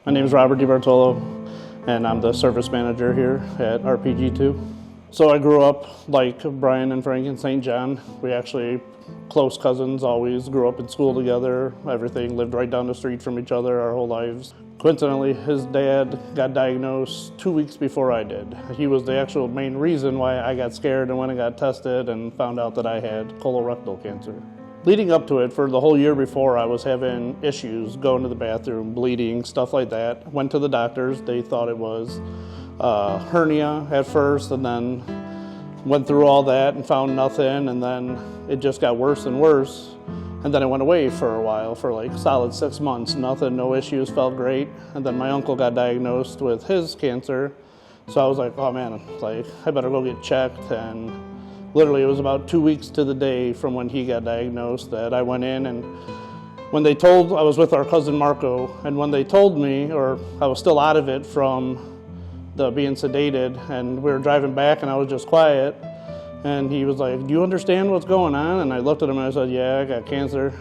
My name is Robert DiBartolo, and I'm the service manager here at RPG2. So I grew up like Brian and Frank in St. John. We actually close cousins, always grew up in school together, everything, lived right down the street from each other our whole lives. Coincidentally, his dad got diagnosed 2 weeks before I did. He was the actual main reason why I got scared and went and got tested and found out that I had colorectal cancer. Leading up to it, for the whole year before, I was having issues going to the bathroom, bleeding, stuff like that. Went to the doctors. They thought it was hernia at first, and then went through all that and found nothing, and then it just got worse and worse. And then it went away for a while, for like solid 6 months. Nothing, no issues, felt great. And then my uncle got diagnosed with his cancer. So I was like, oh man, like I better go get checked. And literally it was about 2 weeks to the day from when he got diagnosed that I went in, and when they told, I was with our cousin Marco, and when they told me, or I was still out of it from the being sedated, and we were driving back and I was just quiet, and he was like, do you understand what's going on? And I looked at him and I said, yeah, I got cancer.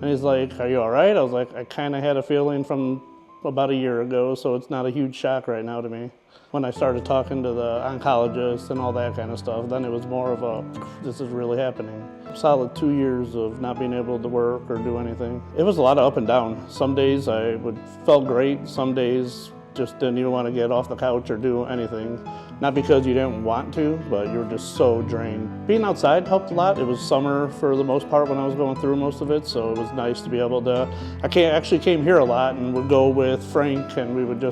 And he's like, are you all right? I was like, I kind of had a feeling from about a year ago, so it's not a huge shock right now to me. When I started talking to the oncologist and all that kind of stuff, then it was more of a, this is really happening. Solid 2 years of not being able to work or do anything. It was a lot of up and down. Some days I felt great, some days just didn't even want to get off the couch or do anything. Not because you didn't want to, but you were just so drained. Being outside helped a lot. It was summer for the most part when I was going through most of it, so it was nice to be able to, actually came here a lot and would go with Frank, and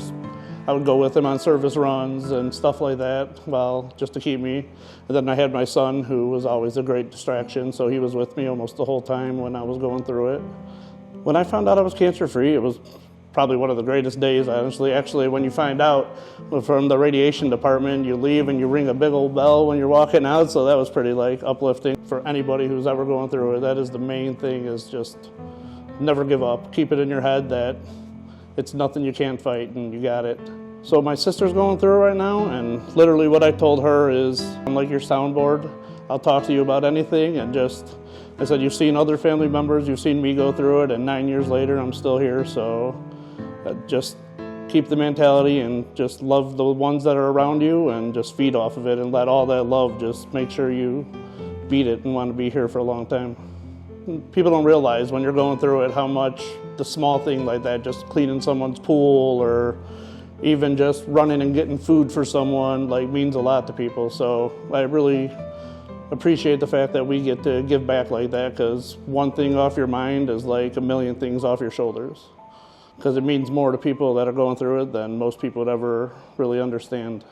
I would go with him on service runs and stuff like that, well, just to keep me. And then I had my son, who was always a great distraction, so he was with me almost the whole time when I was going through it. When I found out I was cancer-free, it was probably one of the greatest days, honestly. Actually, when you find out from the radiation department, you leave and you ring a big old bell when you're walking out, so that was pretty uplifting for anybody who's ever going through it. That is the main thing, is just never give up. Keep it in your head that it's nothing you can't fight and you got it. So my sister's going through it right now, and literally what I told her is, I'm like your soundboard. I'll talk to you about anything, and I said, you've seen other family members, you've seen me go through it, and 9 years later I'm still here, so just keep the mentality and just love the ones that are around you and just feed off of it and let all that love just make sure you beat it and want to be here for a long time. People don't realize when you're going through it how much the small thing like that, just cleaning someone's pool or even just running and getting food for someone, means a lot to people. So I really appreciate the fact that we get to give back like that, because one thing off your mind is like a million things off your shoulders, because it means more to people that are going through it than most people would ever really understand.